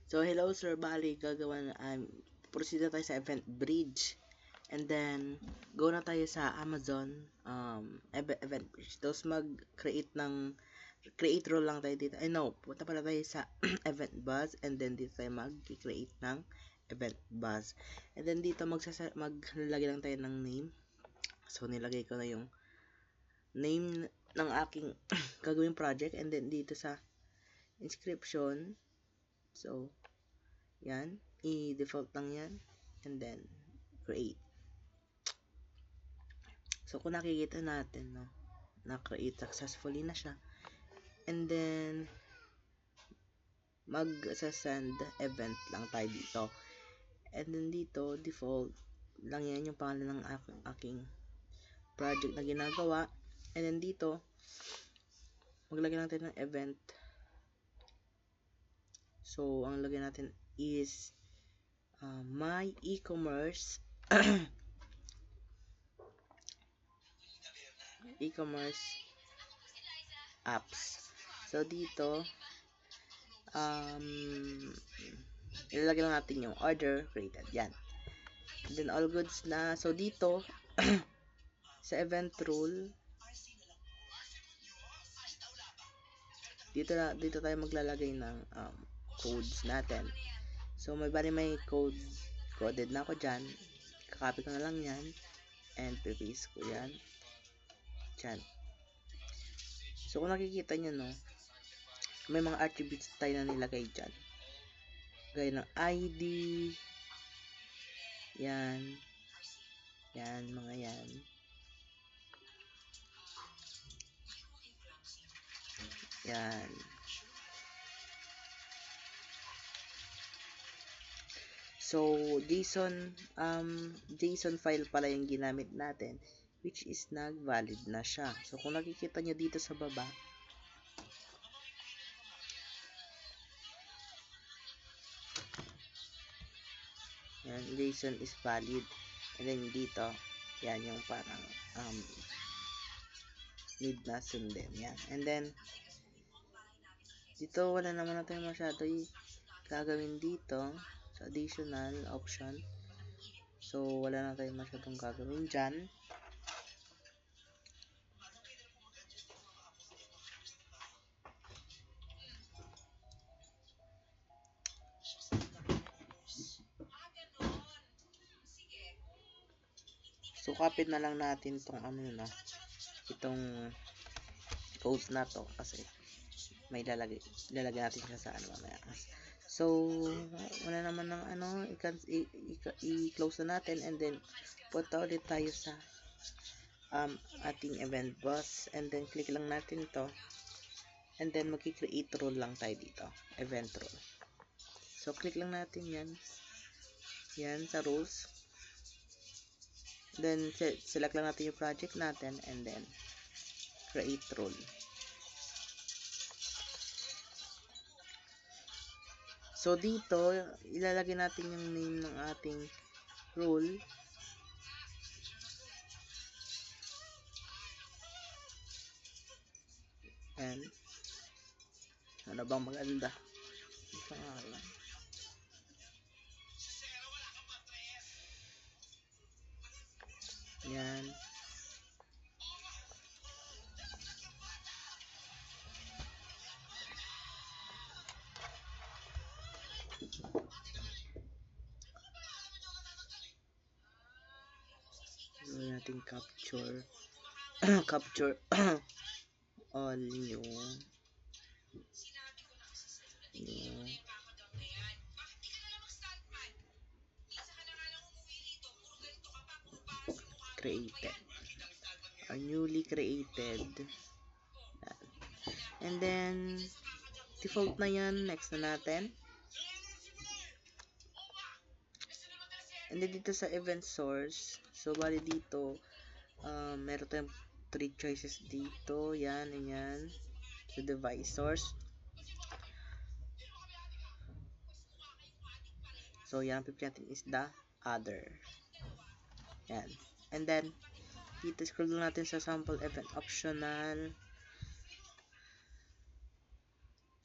So, hello sir, bali gagawa na, proceed na tayo sa event bridge. And then, go na tayo sa Amazon event bridge. Tapos mag-create create role lang tayo dito. No, punta pala tayo sa event bus. And then, dito tayo mag-create ng event bus. And then, dito maglalagay lang tayo ng name. So, nilagay ko na yung name ng aking gagawing project. And then, dito sa inscription. So, yan. I-default lang yan. And then, create. So, kung nakikita natin, no, na-create successfully na siya. And then, mag-send event lang tayo dito. And then dito, default lang yan yung pangalan ng aking project na ginagawa. And then dito, maglagay lang tayo ng event. So, ang lagay natin is my e-commerce e-commerce apps. So, dito, ilalagay lang natin yung order created. Yan. And then, all goods na. So, dito, sa event rule, dito tayo maglalagay ng codes natin. So, may coded na ako dyan. Kakopy ko na lang yan. And, paste ko yan. Dyan. So, kung nakikita nyo, no, may mga attributes tayo na nilagay dyan. Gaya ng ID. Yan. Yan, mga yan. Yan. So, JSON file pala yung ginamit natin, which is nag-valid na siya. So, kung nakikita nyo dito sa baba, yan, JSON is valid. And then dito, yan yung parang need na sundin. Yan. And then, dito wala naman na tayo masyado gagawin dito sa additional option. So, wala na tayo masyadong gagawin dyan. So, copy na lang natin itong itong codes na to kasi may lalagay natin siya sa mamaya. So, wala naman ng i-close na natin and then punta ulit tayo sa ating event bus and then click lang natin to and then mag-create role lang tayo dito, event role. So, click lang natin yan sa rules. Then, select lang natin yung project natin and then create role. So, dito, ilalagay natin yung name ng ating role. And, ano bang maganda? Yan. Gawin natin capture all new created or newly created. And then default na yan. Next na natin. And then dito sa event source, so bali dito meron tayong 3 choices dito. Yan, yan. So device source. So yan, pipili natin is the other. Yan. And then dito scroll natin sa sample event optional.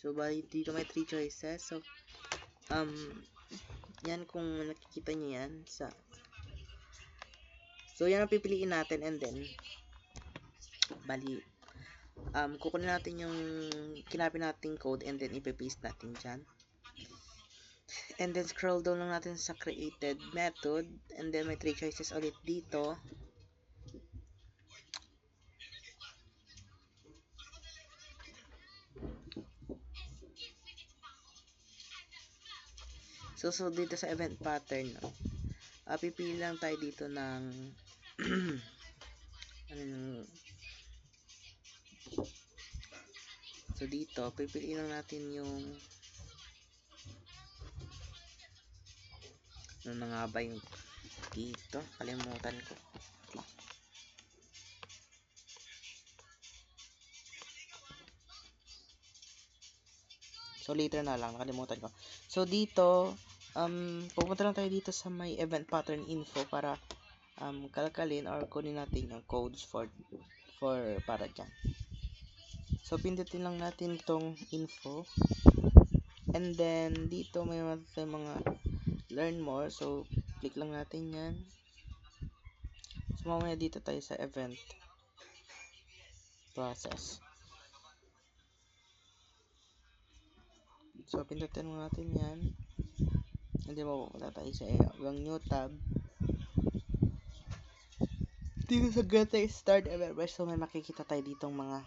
So bali dito may 3 choices. So Um, yan kung nakikita nyo yan so yan ang pipiliin natin, and then bali kukunin natin yung kinapin nating code, and then ipe-paste natin dyan, and then scroll down lang natin sa created method, and then may 3 choices ulit dito. So dito sa event pattern, no, pipili lang tayo dito ng so dito pipiliin lang natin yung ano na nga ba yung dito, kalimutan ko. So later na lang, nakalimutan ko. So dito pupunta lang tayo dito sa may event pattern info para kalkalin or kunin natin yung codes for para dyan. So pindutin lang natin tong info, and then dito may mga learn more, so click lang natin yan. So mamaya dito tayo sa event process, so pindutin mo natin yan, and then mapupunta tayo sa yung new tab dito sa get start event. So may makikita tayo ditong mga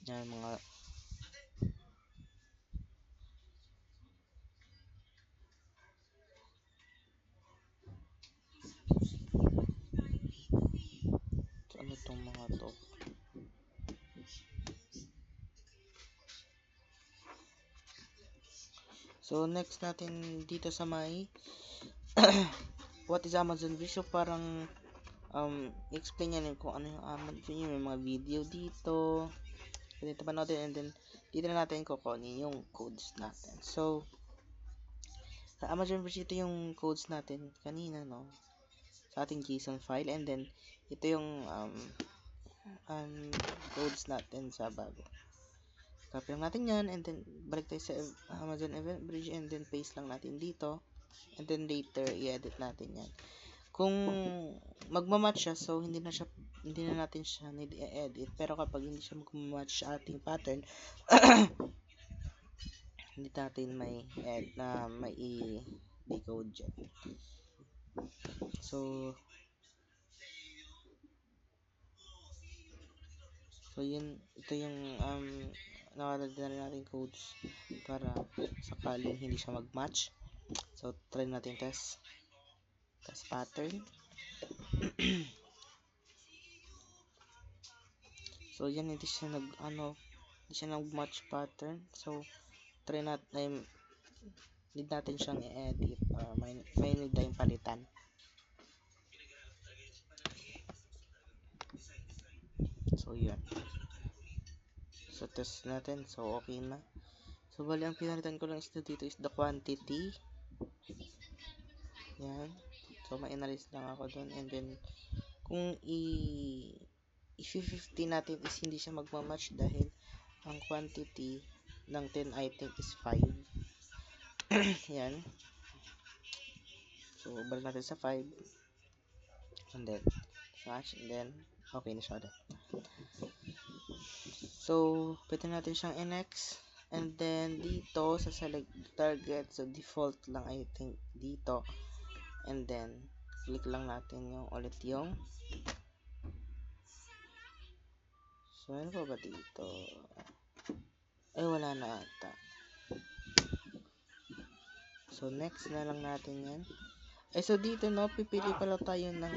yan, mga so, ano tong mga to. So next natin dito sa may what is Amazon Bridge. So parang explain yan kung ano yung Amazon, may mga video dito, dito panoodin, and then dito na natin kukunin yung codes natin. So sa Amazon Bridge, ito yung codes natin kanina, no, sa ating JSON file, and then ito yung codes natin sa bago. Copy lang natin yan, and then balik tayo sa Amazon Event Bridge, and then paste lang natin dito, and then later i-edit natin yan. Kung magma-match siya, so hindi na natin siya need i-edit. Pero kapag hindi siya magma-match sa ating pattern, hindi natin may i-decode dyan. So yun, ito yung nakalagyan na natin codes para sakaling hindi siya mag-match. So try natin test pattern. So yan, hindi siya nag-match pattern. So try natin, need natin siyang i-edit, may need tayong palitan. So yun, so test natin, so okay na. So bali ang pinalitan ko lang dito is the quantity. Yan, so ma-analyze lang ako dun, and then kung i-50 natin is hindi siya magmamatch dahil ang quantity ng 10 item is 5. Yan, so balik natin sa 5, and then match, and then okay na siya ulit. So pwede natin siyang i-next, and then dito sa select target, so default lang I think dito, and then click lang natin yung ulit yung so ano pa ba dito, ay wala na ata. So next na lang natin yan. So dito, no, pipili pala tayo ng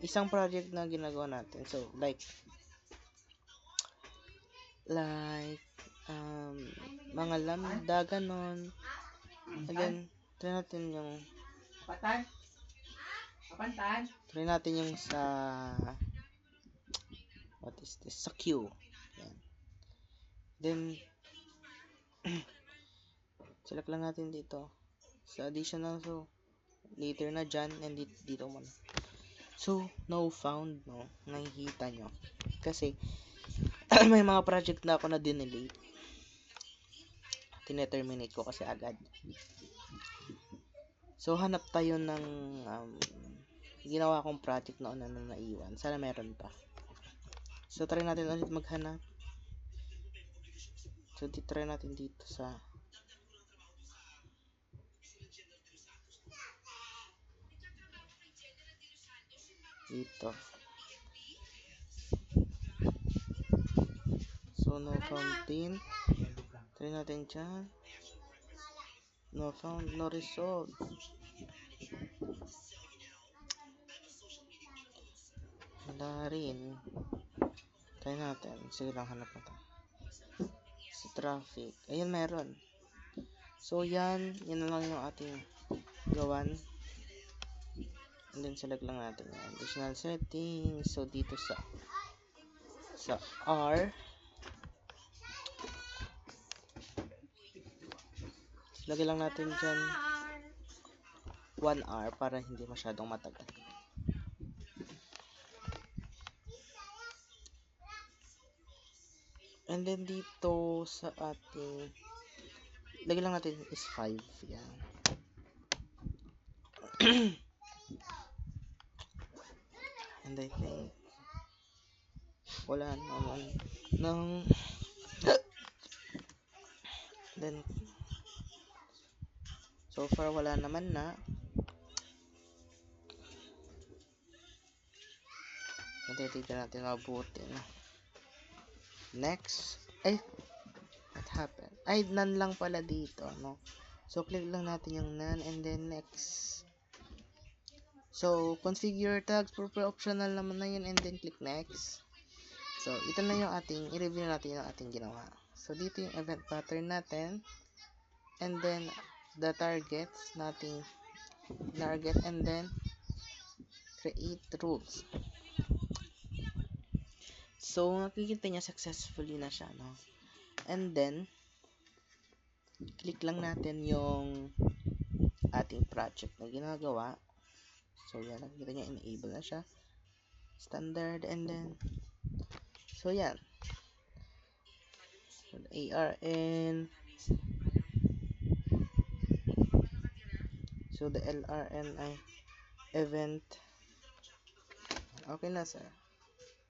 isang project na ginagawa natin. So like mga lambda, ganon. And then try natin yung sa what is this, sa queue. Yan. Then select lang natin dito sa additional, so later na dyan, and dito muna. So no found, no, nakikita nyo kasi may mga project na ako na dinelete. Tineterminate ko kasi agad. So, hanap tayo ng ginawa kong project noon na naiwan. Sana meron pa. So, try natin ulit maghanap. So, try natin dito sa dito. So, no found pin. Try natin dyan. No found, no result. Wala rin. Try natin. Sige lang, hanap na to. Sa traffic. Ayun, meron. So, yan. Yan na lang yung ating gawan. And then, select lang natin yan. Additional settings. So, dito sa R. Lagay lang natin dyan 1 hour para hindi masyadong matagal. And then dito sa ating lagay lang natin is 5. Yan. And I think wala naman ng then so far wala naman na. Tignan natin mabuti na. Next. Ay, what happened? Ay, none lang pala dito, no? So, click lang natin yung none and then next. So, configure tags, optional naman na yun and then click next. So, ito na yung ating, i-review natin yung ating ginawa. So, dito yung event pattern natin and then the targets nating target and then create rules. So, nakikita niya successfully na siya, no? And then, click lang natin yung ating project na ginagawa. So, yan. Nakikita niya, enable na siya. Standard, and then, so, yan. ARN. So, the LRN ay event. Okay na, sir.